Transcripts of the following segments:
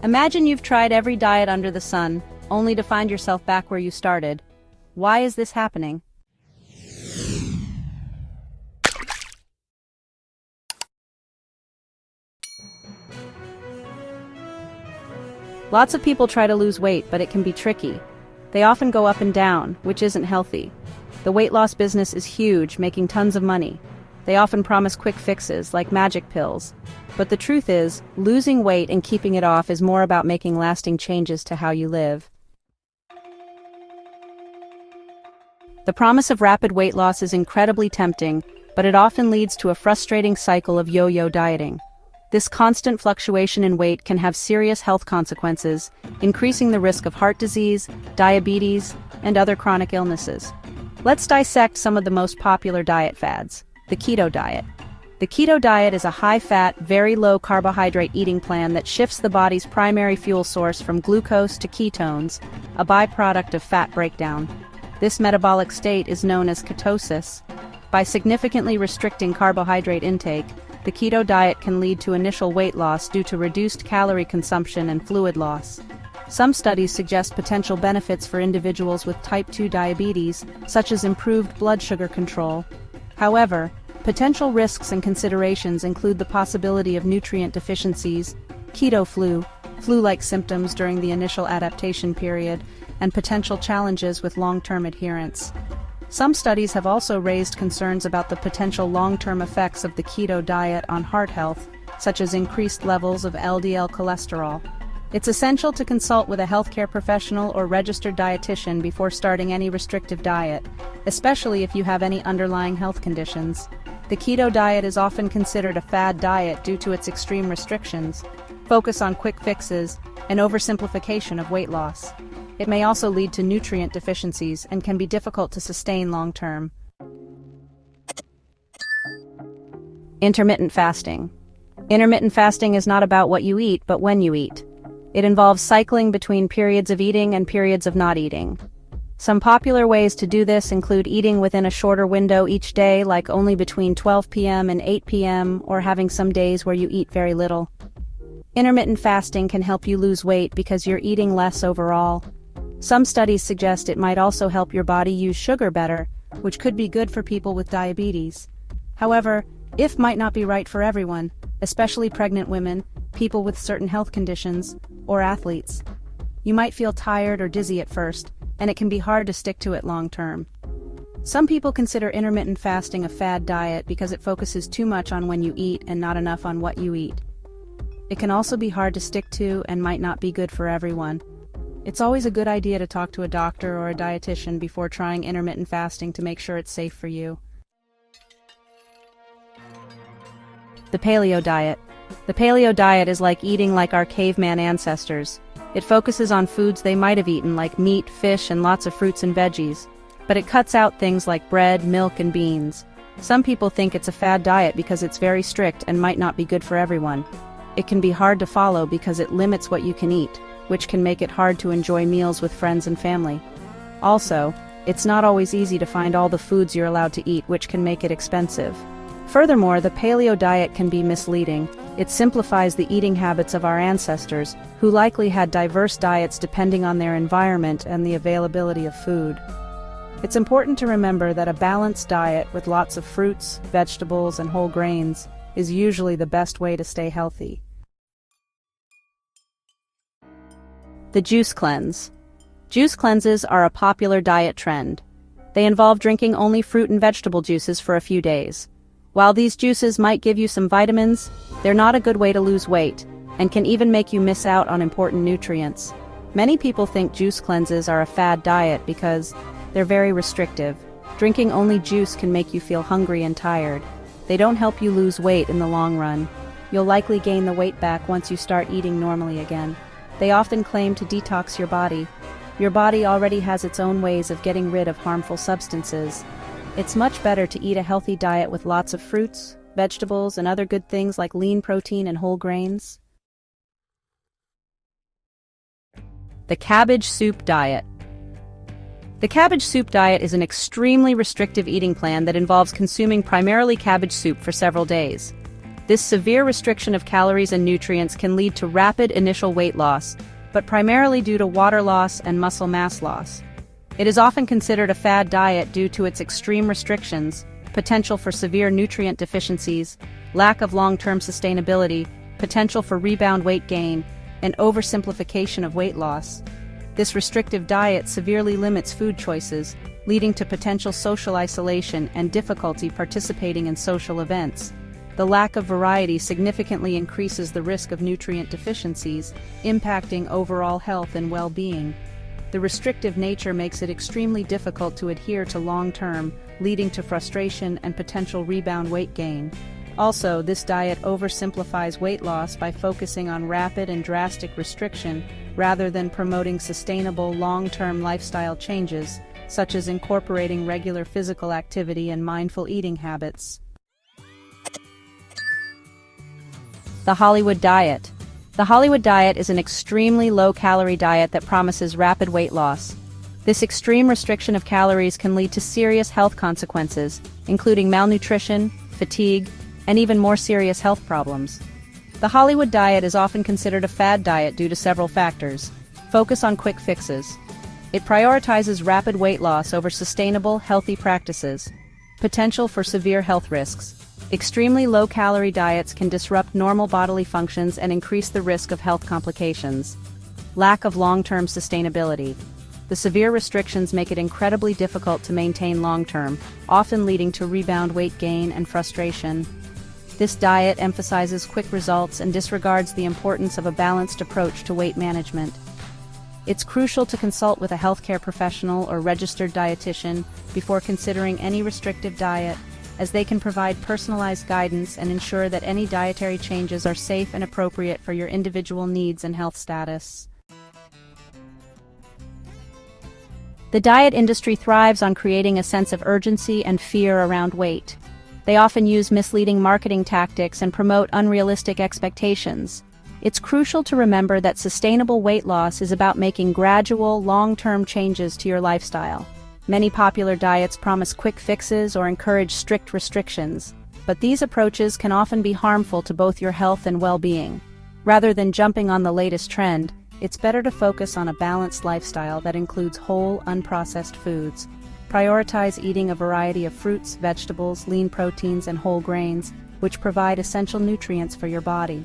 Imagine you've tried every diet under the sun, only to find yourself back where you started. Why is this happening? Lots of people try to lose weight, but it can be tricky. They often go up and down, which isn't healthy. The weight loss business is huge, making tons of money. They often promise quick fixes, like magic pills. But the truth is, losing weight and keeping it off is more about making lasting changes to how you live. The promise of rapid weight loss is incredibly tempting, but it often leads to a frustrating cycle of yo-yo dieting. This constant fluctuation in weight can have serious health consequences, increasing the risk of heart disease, diabetes, and other chronic illnesses. Let's dissect some of the most popular diet fads. The Keto Diet. The Keto Diet is a high-fat, very low-carbohydrate eating plan that shifts the body's primary fuel source from glucose to ketones, a byproduct of fat breakdown. This metabolic state is known as ketosis. By significantly restricting carbohydrate intake, the keto diet can lead to initial weight loss due to reduced calorie consumption and fluid loss. Some studies suggest potential benefits for individuals with type 2 diabetes, such as improved blood sugar control. However, potential risks and considerations include the possibility of nutrient deficiencies, keto flu, flu-like symptoms during the initial adaptation period, and potential challenges with long-term adherence. Some studies have also raised concerns about the potential long-term effects of the keto diet on heart health, such as increased levels of LDL cholesterol. It's essential to consult with a healthcare professional or registered dietitian before starting any restrictive diet, especially if you have any underlying health conditions. The keto diet is often considered a fad diet due to its extreme restrictions, focus on quick fixes, and oversimplification of weight loss. It may also lead to nutrient deficiencies and can be difficult to sustain long-term. Intermittent fasting. Intermittent fasting is not about what you eat, but when you eat. It involves cycling between periods of eating and periods of not eating. Some popular ways to do this include eating within a shorter window each day, like only between 12 p.m. and 8 p.m., or having some days where you eat very little. Intermittent fasting can help you lose weight because you're eating less overall. Some studies suggest it might also help your body use sugar better, which could be good for people with diabetes. However, it might not be right for everyone, especially pregnant women, people with certain health conditions, or athletes. You might feel tired or dizzy at first, and it can be hard to stick to it long-term. Some people consider intermittent fasting a fad diet because it focuses too much on when you eat and not enough on what you eat. It can also be hard to stick to and might not be good for everyone. It's always a good idea to talk to a doctor or a dietitian before trying intermittent fasting to make sure it's safe for you. The Paleo Diet. The Paleo Diet is like eating like our caveman ancestors. It focuses on foods they might have eaten like meat, fish, and lots of fruits and veggies. But it cuts out things like bread, milk, and beans. Some people think it's a fad diet because it's very strict and might not be good for everyone. It can be hard to follow because it limits what you can eat, which can make it hard to enjoy meals with friends and family. Also, it's not always easy to find all the foods you're allowed to eat, which can make it expensive. Furthermore, the paleo diet can be misleading. It simplifies the eating habits of our ancestors, who likely had diverse diets depending on their environment and the availability of food. It's important to remember that a balanced diet with lots of fruits, vegetables, and whole grains is usually the best way to stay healthy. The juice cleanse. Juice cleanses are a popular diet trend. They involve drinking only fruit and vegetable juices for a few days. While these juices might give you some vitamins, they're not a good way to lose weight, and can even make you miss out on important nutrients. Many people think juice cleanses are a fad diet because they're very restrictive. Drinking only juice can make you feel hungry and tired. They don't help you lose weight in the long run. You'll likely gain the weight back once you start eating normally again. They often claim to detox your body. Your body already has its own ways of getting rid of harmful substances. It's much better to eat a healthy diet with lots of fruits, vegetables, and other good things like lean protein and whole grains. The Cabbage Soup Diet. The cabbage soup diet is an extremely restrictive eating plan that involves consuming primarily cabbage soup for several days. This severe restriction of calories and nutrients can lead to rapid initial weight loss, but primarily due to water loss and muscle mass loss. It is often considered a fad diet due to its extreme restrictions, potential for severe nutrient deficiencies, lack of long-term sustainability, potential for rebound weight gain, and oversimplification of weight loss. This restrictive diet severely limits food choices, leading to potential social isolation and difficulty participating in social events. The lack of variety significantly increases the risk of nutrient deficiencies, impacting overall health and well-being. The restrictive nature makes it extremely difficult to adhere to long-term, leading to frustration and potential rebound weight gain. Also, this diet oversimplifies weight loss by focusing on rapid and drastic restriction rather than promoting sustainable long-term lifestyle changes, such as incorporating regular physical activity and mindful eating habits. The Hollywood Diet. The Hollywood Diet is an extremely low-calorie diet that promises rapid weight loss. This extreme restriction of calories can lead to serious health consequences, including malnutrition, fatigue, and even more serious health problems. The Hollywood Diet is often considered a fad diet due to several factors. Focus on quick fixes. It prioritizes rapid weight loss over sustainable, healthy practices. Potential for severe health risks. Extremely low-calorie diets can disrupt normal bodily functions and increase the risk of health complications. Lack of long-term sustainability. The severe restrictions make it incredibly difficult to maintain long-term, often leading to rebound weight gain and frustration. This diet emphasizes quick results and disregards the importance of a balanced approach to weight management. It's crucial to consult with a healthcare professional or registered dietitian before considering any restrictive diet, as they can provide personalized guidance and ensure that any dietary changes are safe and appropriate for your individual needs and health status. The diet industry thrives on creating a sense of urgency and fear around weight. They often use misleading marketing tactics and promote unrealistic expectations. It's crucial to remember that sustainable weight loss is about making gradual, long-term changes to your lifestyle. Many popular diets promise quick fixes or encourage strict restrictions, but these approaches can often be harmful to both your health and well-being. Rather than jumping on the latest trend, it's better to focus on a balanced lifestyle that includes whole, unprocessed foods. Prioritize eating a variety of fruits, vegetables, lean proteins, and whole grains, which provide essential nutrients for your body.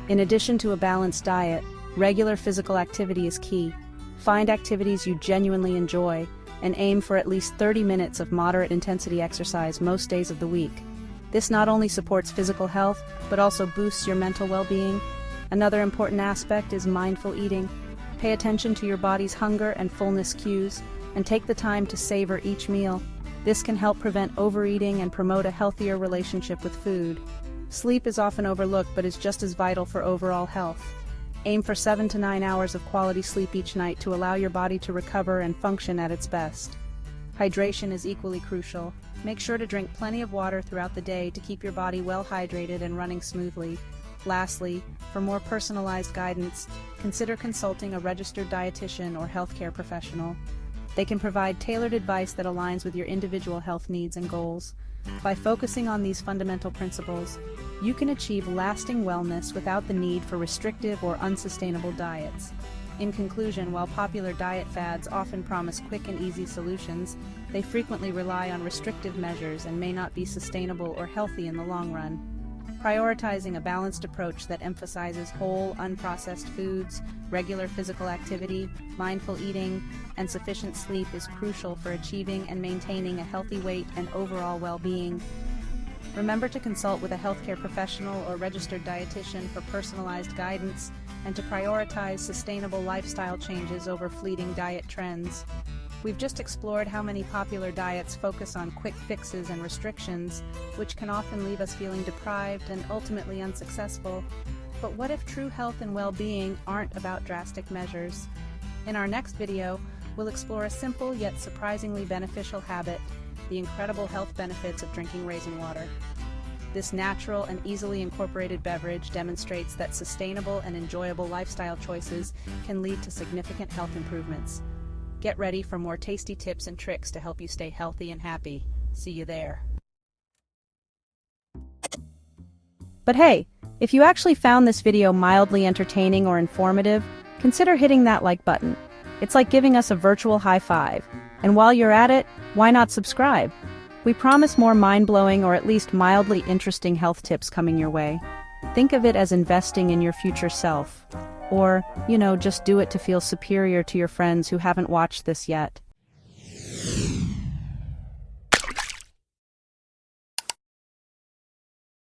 In addition to a balanced diet, regular physical activity is key. Find activities you genuinely enjoy, and aim for at least 30 minutes of moderate intensity exercise most days of the week. This not only supports physical health, but also boosts your mental well-being. Another important aspect is mindful eating. Pay attention to your body's hunger and fullness cues, and take the time to savor each meal. This can help prevent overeating and promote a healthier relationship with food. Sleep is often overlooked but is just as vital for overall health. Aim for 7 to 9 hours of quality sleep each night to allow your body to recover and function at its best. Hydration is equally crucial. Make sure to drink plenty of water throughout the day to keep your body well hydrated and running smoothly. Lastly, for more personalized guidance, consider consulting a registered dietitian or healthcare professional. They can provide tailored advice that aligns with your individual health needs and goals. By focusing on these fundamental principles, you can achieve lasting wellness without the need for restrictive or unsustainable diets. In conclusion, while popular diet fads often promise quick and easy solutions, they frequently rely on restrictive measures and may not be sustainable or healthy in the long run. Prioritizing a balanced approach that emphasizes whole, unprocessed foods, regular physical activity, mindful eating, and sufficient sleep is crucial for achieving and maintaining a healthy weight and overall well-being. Remember to consult with a healthcare professional or registered dietitian for personalized guidance and to prioritize sustainable lifestyle changes over fleeting diet trends. We've just explored how many popular diets focus on quick fixes and restrictions, which can often leave us feeling deprived and ultimately unsuccessful. But what if true health and well-being aren't about drastic measures? In our next video, we'll explore a simple yet surprisingly beneficial habit, the incredible health benefits of drinking raisin water. This natural and easily incorporated beverage demonstrates that sustainable and enjoyable lifestyle choices can lead to significant health improvements. Get ready for more tasty tips and tricks to help you stay healthy and happy. See you there. But hey, if you actually found this video mildly entertaining or informative, consider hitting that like button. It's like giving us a virtual high five. And while you're at it, why not subscribe? We promise more mind-blowing or at least mildly interesting health tips coming your way. Think of it as investing in your future self. Or, just do it to feel superior to your friends who haven't watched this yet.